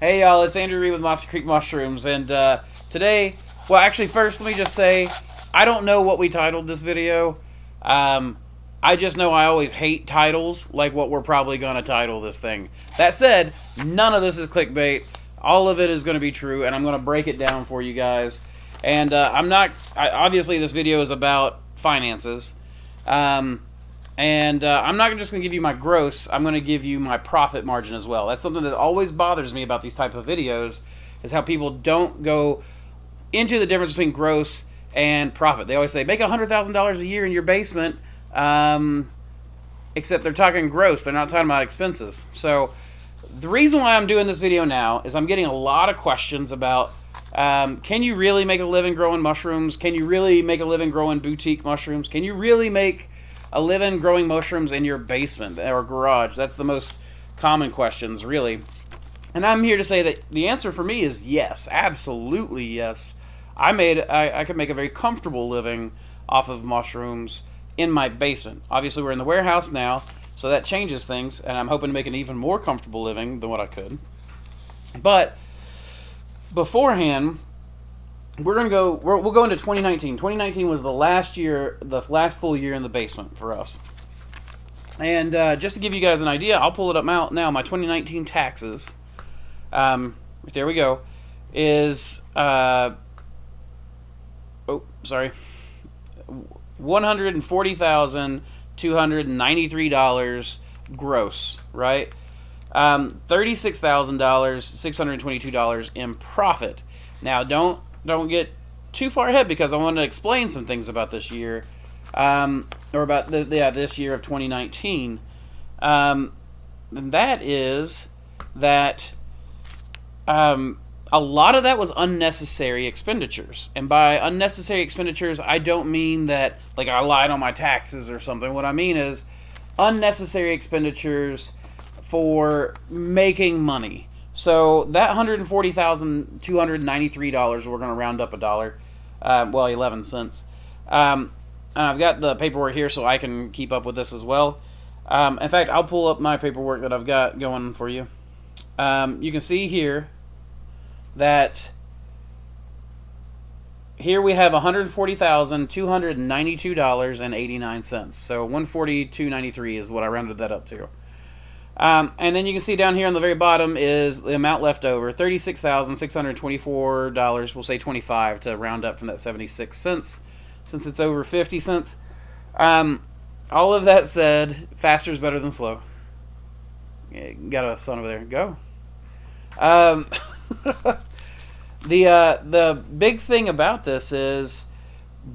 Hey y'all, it's Andrew Reed with Mossy Creek Mushrooms, and today, well actually first let me just say, I don't know what we titled this video. I just know I always hate titles like what we're probably going to title this thing. That said, none of this is clickbait. All of it is going to be true, and I'm going to break it down for you guys. And obviously this video is about finances. I'm not just going to give you my gross, I'm going to give you my profit margin as well. That's something that always bothers me about these type of videos, is how people don't go into the difference between gross and profit. They always say, make $100,000 a year in your basement, except they're talking gross. They're not talking about expenses. So the reason why I'm doing this video now is I'm getting a lot of questions about, can you really make a living growing mushrooms? Can you really make a living growing boutique mushrooms? Can you really make a living growing mushrooms in your basement or garage? That's the most common questions, really. And I'm here to say that the answer for me is yes, absolutely yes. I could make a very comfortable living off of mushrooms in my basement. Obviously, we're in the warehouse now, so that changes things, and I'm hoping to make an even more comfortable living than what I could. But beforehand, we'll go into 2019. 2019 was the last full year in the basement for us. And just to give you guys an idea, I'll pull it up now. My 2019 taxes, there we go, is $140,293 gross, right? $36,622 in profit. Now, don't get too far ahead, because I want to explain some things about this year, or about this year of 2019. And that is that a lot of that was unnecessary expenditures. And by unnecessary expenditures, I don't mean that like I lied on my taxes or something. What I mean is unnecessary expenditures for making money. So that $140,293, we're going to round up a dollar, 11 cents. And I've got the paperwork here so I can keep up with this as well. In fact, I'll pull up my paperwork that I've got going for you. You can see here that here we have $140,292.89. So $142.93 is what I rounded that up to. And then you can see down here on the very bottom is the amount left over, $36,624. We'll say 25 to round up from that 76 cents, since it's over 50 cents. All of that said, faster is better than slow. Yeah, got a son over there. Go. The big thing about this is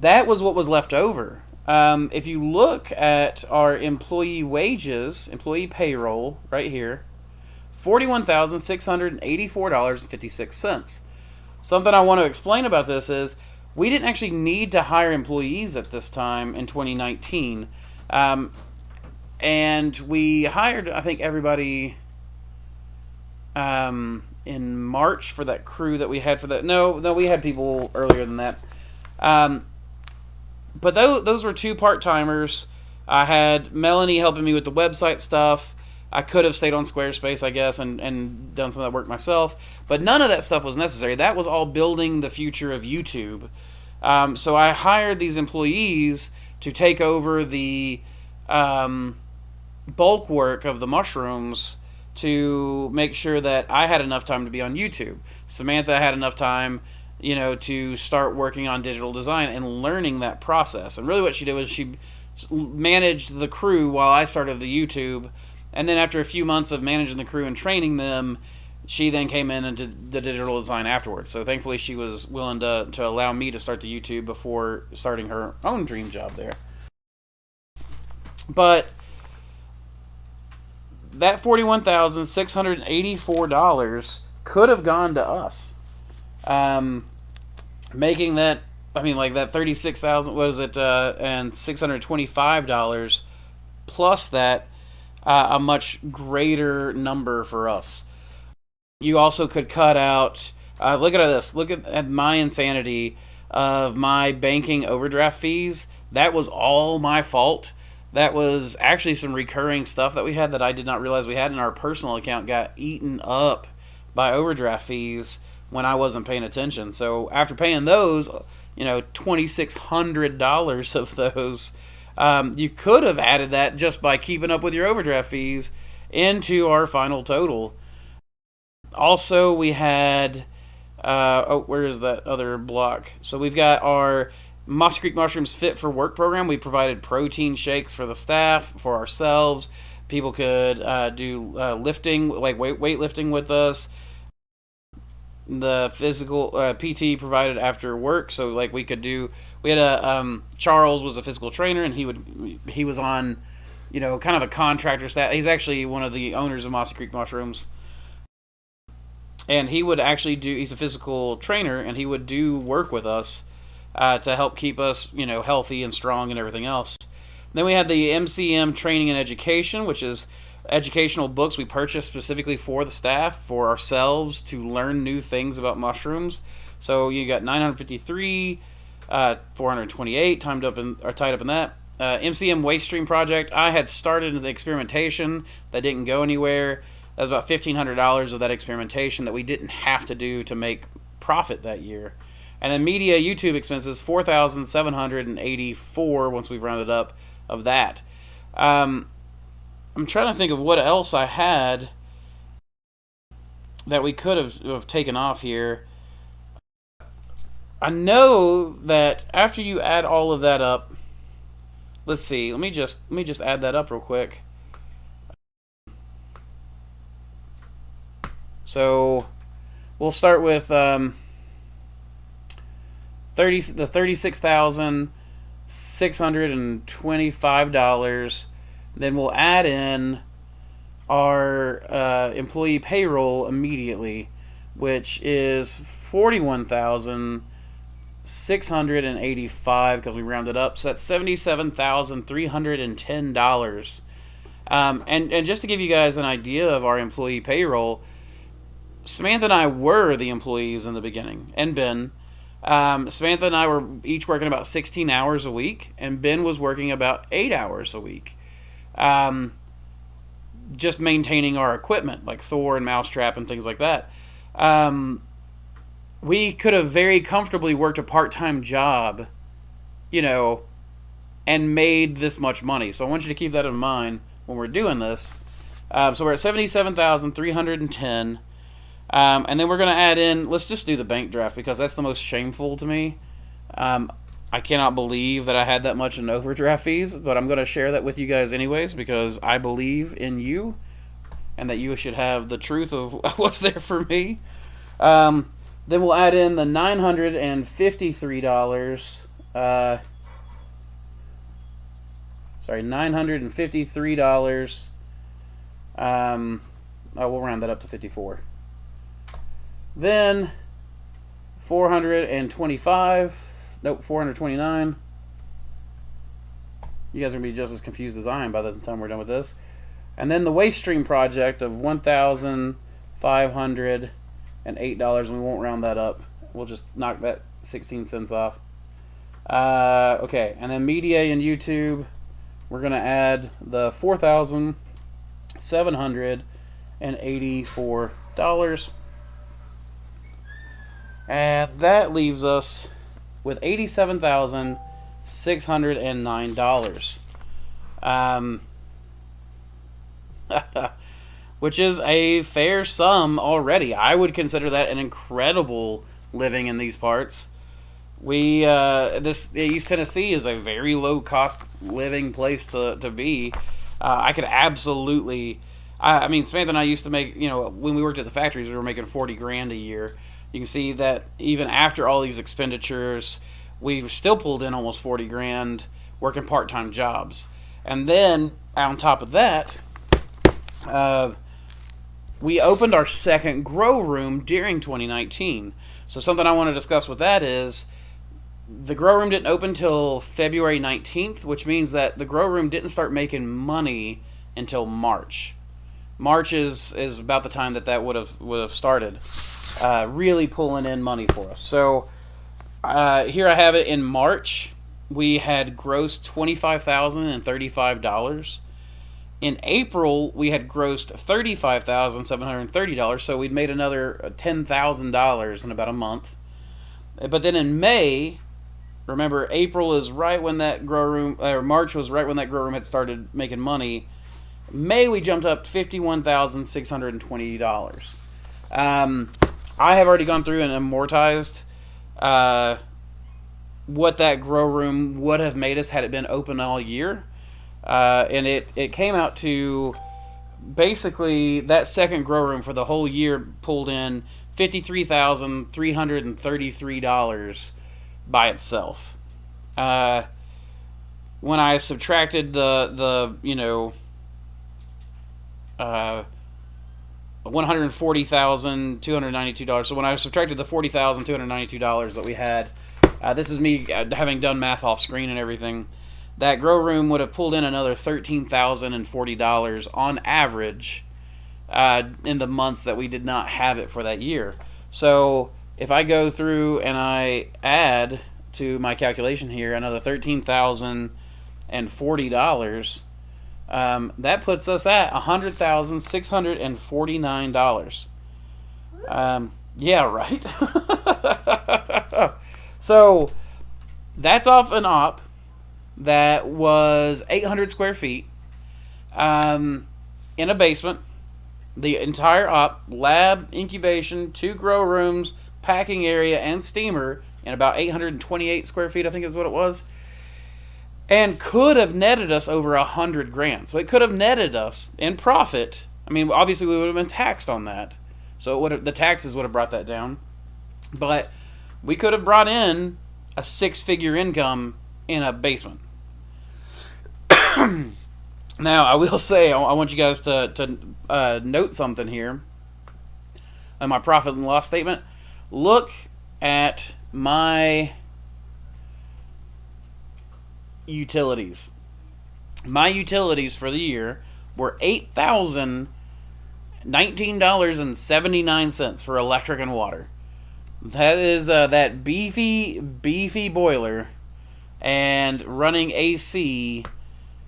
that was what was left over. If you look at our employee wages, employee payroll right here, $41,684.56. Something I want to explain about this is we didn't actually need to hire employees at this time in 2019. And we hired, I think, everybody in March for that crew that we had for that. No, we had people earlier than that. But those were two part-timers. I had Melanie helping me with the website stuff. I could have stayed on Squarespace, I guess, and done some of that work myself. But none of that stuff was necessary. That was all building the future of YouTube. So I hired these employees to take over the bulk work of the mushrooms to make sure that I had enough time to be on YouTube. Samantha had enough time, to start working on digital design and learning that process. And really what she did was she managed the crew while I started the YouTube. And then after a few months of managing the crew and training them, she then came in and did the digital design afterwards. So thankfully she was willing to allow me to start the YouTube before starting her own dream job there. But that $41,684 could have gone to us. Making that, that 36,000, what is it, and $625 plus that, a much greater number for us. You also could cut out, look at this, look at my insanity of my banking overdraft fees. That was all my fault. That was actually some recurring stuff that we had that I did not realize we had, and our personal account got eaten up by overdraft fees when I wasn't paying attention. So after paying those, $2,600 of those, you could have added that just by keeping up with your overdraft fees into our final total. Also, we had, where is that other block? So we've got our Mossy Creek Mushrooms Fit for Work program. We provided protein shakes for the staff, for ourselves. People could do lifting, like weightlifting with us. The physical PT provided after work, so like we had a Charles was a physical trainer, and he was on, kind of a contractor staff. He's actually one of the owners of Mossy Creek Mushrooms, and he would actually he's a physical trainer, and he would do work with us to help keep us healthy and strong and everything else. Then we had the MCM Training and Education, which is educational books we purchased specifically for the staff, for ourselves, to learn new things about mushrooms. So you got 953, 428 tied up in that. MCM Waste Stream Project, I had started the experimentation that didn't go anywhere. That was about $1,500 of that experimentation that we didn't have to do to make profit that year. And then media YouTube expenses, $4,784 once we've rounded up of that. I'm trying to think of what else I had that we could have taken off here. I know that after you add all of that up, let's see. Let me just add that up real quick. So we'll start with the $36,625. Then we'll add in our employee payroll immediately, which is $41,685 because we rounded up. So that's $77,310. And just to give you guys an idea of our employee payroll, Samantha and I were the employees in the beginning, and Ben. Samantha and I were each working about 16 hours a week, and Ben was working about 8 hours a week. Just maintaining our equipment like Thor and Mousetrap and things like that. We could have very comfortably worked a part-time job, and made this much money. So I want you to keep that in mind when we're doing this. So we're at $77,310. And then we're going to add in, let's just do the bank draft because that's the most shameful to me. I cannot believe that I had that much in overdraft fees, but I'm going to share that with you guys anyways because I believe in you and that you should have the truth of what's there for me. Then we'll add in the $953. $953. We'll round that up to 54. Then 429. You guys are going to be just as confused as I am by the time we're done with this. And then the Waste Stream Project of $1,508, and we won't round that up. We'll just knock that 16 cents off. Okay, and then media and YouTube, we're going to add the $4,784. And that leaves us with $87,609. Which is a fair sum already. I would consider that an incredible living in these parts. East Tennessee is a very low cost living place to be. I could absolutely, Samantha and I used to make, when we worked at the factories, we were making $40,000 a year. You can see that even after all these expenditures, we still pulled in almost $40,000 working part-time jobs. And then on top of that, we opened our second grow room during 2019. So something I want to discuss with that is the grow room didn't open until February 19th, which means that the grow room didn't start making money until March. March is about the time that would have started really pulling in money for us. So here I have it in March. We had grossed $25,035. In April, we had grossed $35,730, so we'd made another $10,000 in about a month. But then in May, remember, April is right when that grow room, or March was right when that grow room had started making money. May, we jumped up to $51,620. I have already gone through and amortized what that grow room would have made us had it been open all year. And it came out to basically that second grow room for the whole year pulled in $53,333 by itself. When I subtracted the $140,292. So when I subtracted the $40,292 that we had, this is me having done math off screen and everything, that grow room would have pulled in another $13,040 on average in the months that we did not have it for that year. So if I go through and I add to my calculation here another $13,040, that puts us at $100,649. Yeah, right? So that's off an op that was 800 square feet in a basement. The entire op, lab, incubation, 2 grow rooms, packing area, and steamer in about 828 square feet, I think is what it was. And could have netted us over $100,000. So it could have netted us in profit. I mean, obviously we would have been taxed on that. So the taxes would have brought that down. But we could have brought in a 6-figure income in a basement. Now, I will say, I want you guys to note something here on my profit and loss statement. Look at my utilities. My utilities for the year were $8,019.79 for electric and water. That is that beefy boiler and running AC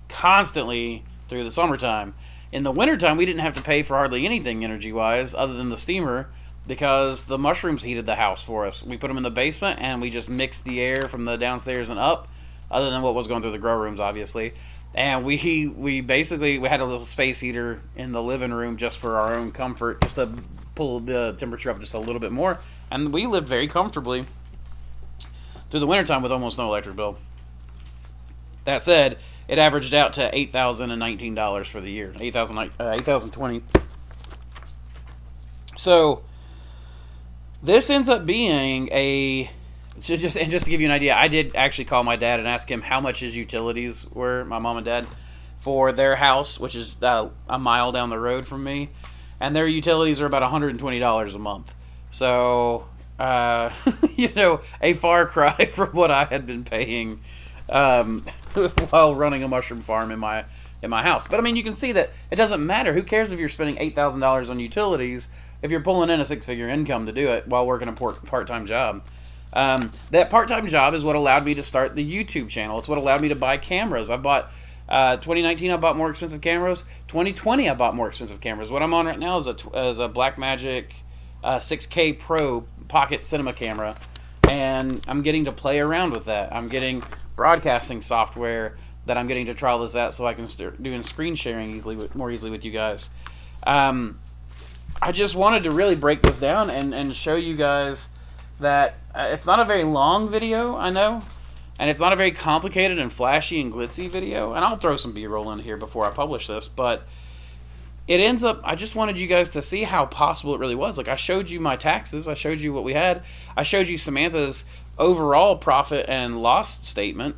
constantly through the summertime. In the wintertime, we didn't have to pay for hardly anything energy-wise other than the steamer because the mushrooms heated the house for us. We put them in the basement and we just mixed the air from the downstairs and up, other than what was going through the grow rooms, obviously. And we basically had a little space heater in the living room just for our own comfort, just to pull the temperature up just a little bit more. And we lived very comfortably through the wintertime with almost no electric bill. That said, it averaged out to $8,019 for the year, $8,020. So this ends up being just to give you an idea, I did actually call my dad and ask him how much his utilities were, my mom and dad, for their house, which is a mile down the road from me, and their utilities are about $120 a month. So, a far cry from what I had been paying while running a mushroom farm in my house. But I mean, you can see that it doesn't matter. Who cares if you're spending $8,000 on utilities if you're pulling in a 6-figure income to do it while working a part-time job? That part-time job is what allowed me to start the YouTube channel. It's what allowed me to buy cameras. I bought 2019. I bought more expensive cameras. 2020, I bought more expensive cameras. What I'm on right now is a Blackmagic 6K Pro pocket cinema camera, and I'm getting to play around with that. I'm getting broadcasting software that I'm getting to trial this at, so I can start doing screen sharing more easily with you guys. I just wanted to really break this down and show you guys that it's not a very long video, I know, and it's not a very complicated and flashy and glitzy video, and I'll throw some B-roll in here before I publish this, but it ends up, I just wanted you guys to see how possible it really was. Like, I showed you my taxes, I showed you what we had, I showed you Samantha's overall profit and loss statement.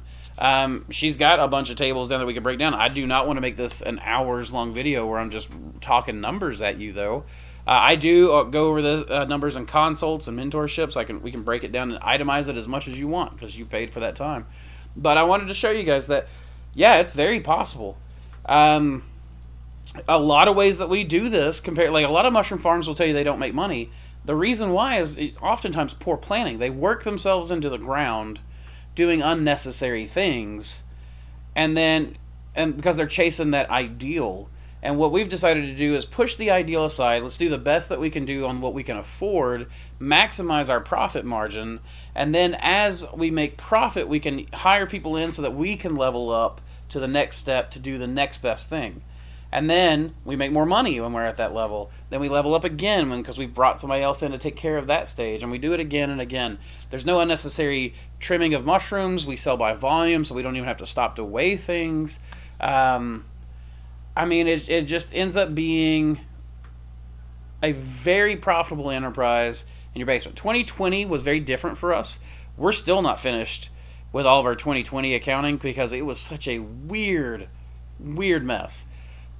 She's got a bunch of tables down that we can break down. I do not want to make this an hours-long video where I'm just talking numbers at you, though. I do go over the numbers and consults and mentorships. We can break it down and itemize it as much as you want because you paid for that time. But I wanted to show you guys that, yeah, it's very possible. A lot of ways that we do this, like a lot of mushroom farms will tell you they don't make money. The reason why is oftentimes poor planning. They work themselves into the ground doing unnecessary things, and then and because they're chasing that ideal. And what we've decided to do is push the ideal aside. Let's do the best that we can do on what we can afford, maximize our profit margin, and then as we make profit, we can hire people in so that we can level up to the next step to do the next best thing. And then we make more money when we're at that level. Then we level up again because we've brought somebody else in to take care of that stage. And we do it again and again. There's no unnecessary trimming of mushrooms. We sell by volume, so we don't even have to stop to weigh things. I mean, it just ends up being a very profitable enterprise in your basement. 2020 was very different for us. We're still not finished with all of our 2020 accounting because it was such a weird mess.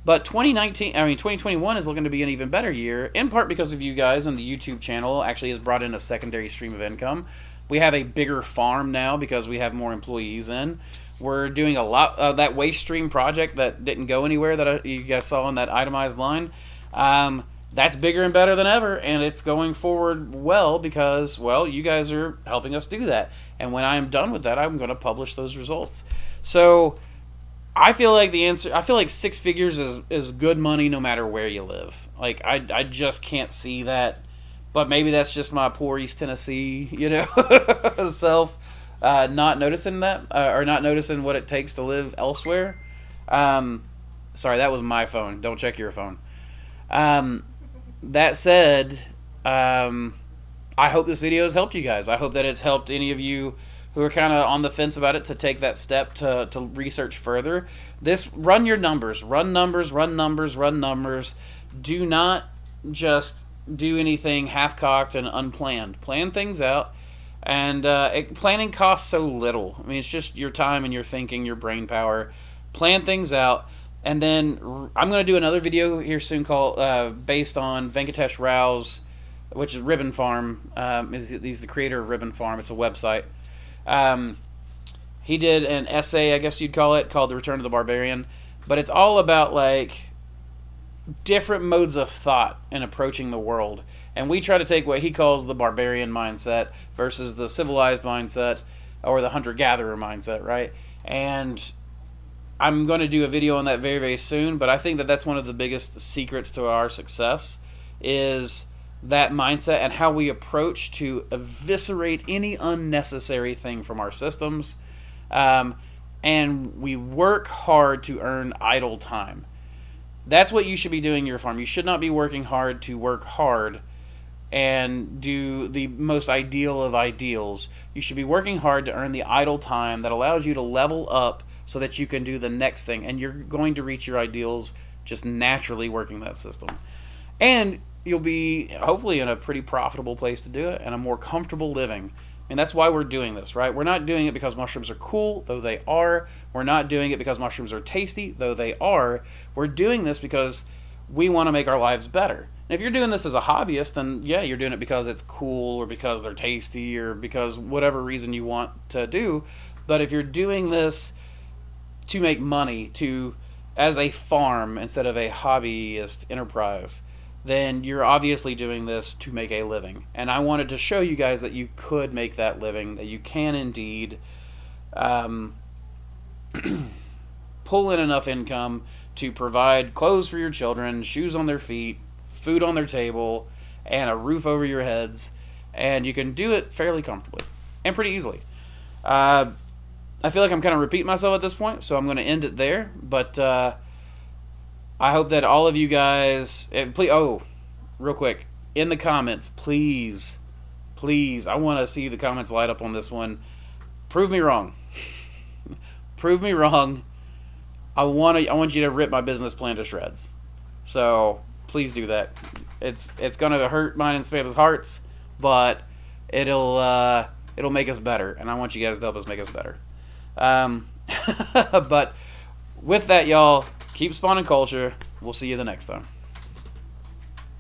But 2021 is looking to be an even better year, in part because of you guys, and the YouTube channel actually has brought in a secondary stream of income. We have a bigger farm now because we have more employees in. We're doing a lot of that waste stream project that didn't go anywhere that you guys saw on that itemized line. That's bigger and better than ever, and it's going forward well because, well, you guys are helping us do that. And when I'm done with that, I'm going to publish those results. So I feel like I feel like 6 figures is good money no matter where you live. Like, I just can't see that. But maybe that's just my poor East Tennessee, self. Not noticing that, or not noticing what it takes to live elsewhere. Sorry, that was my phone. Don't check your phone. That said, I hope this video has helped you guys. I hope that it's helped any of you who are kind of on the fence about it to take that step to research further. Run your numbers. Run numbers. Do not just do anything half-cocked and unplanned. Plan things out. And planning costs so little. I mean, it's just your time and your thinking, your brain power. Plan things out. And then I'm going to do another video here soon called based on Venkatesh Rao's, which is Ribbon Farm. He's the creator of Ribbon Farm. It's a website. He did an essay, I guess you'd call it, called The Return of the Barbarian. But it's all about, like, different modes of thought in approaching the world. And we try to take what he calls the barbarian mindset versus the civilized mindset or the hunter-gatherer mindset, right? And I'm going to do a video on that very, very soon, but I think that that's one of the biggest secrets to our success is that mindset and how we approach to eviscerate any unnecessary thing from our systems. And we work hard to earn idle time. That's what you should be doing in your farm. You should not be working hard to work hard and do the most ideal of ideals. You should be working hard to earn the idle time that allows you to level up so that you can do the next thing. And you're going to reach your ideals just naturally working that system. And you'll be hopefully in a pretty profitable place to do it and a more comfortable living. And that's why we're doing this, right? We're not doing it because mushrooms are cool, though they are. We're not doing it because mushrooms are tasty, though they are. We're doing this because we want to make our lives better. And if you're doing this as a hobbyist, then yeah, you're doing it because it's cool or because they're tasty or because whatever reason you want to do. But if you're doing this to make money, as a farm instead of a hobbyist enterprise, then you're obviously doing this to make a living. And I wanted to show you guys that you could make that living, that you can indeed pull in enough income to provide clothes for your children, shoes on their feet, food on their table, and a roof over your heads. And you can do it fairly comfortably and pretty easily. I feel like I'm kind of repeating myself at this point, so I'm going to end it there. But I hope that all of you guys, please, real quick, in the comments, please, I want to see the comments light up on this one. Prove me wrong. Prove me wrong. I want you to rip my business plan to shreds. So please do that. It's gonna hurt mine and Samantha's hearts, but it'll make us better, and I want you guys to help us make us better. But with that, y'all, keep spawning culture. We'll see you the next time.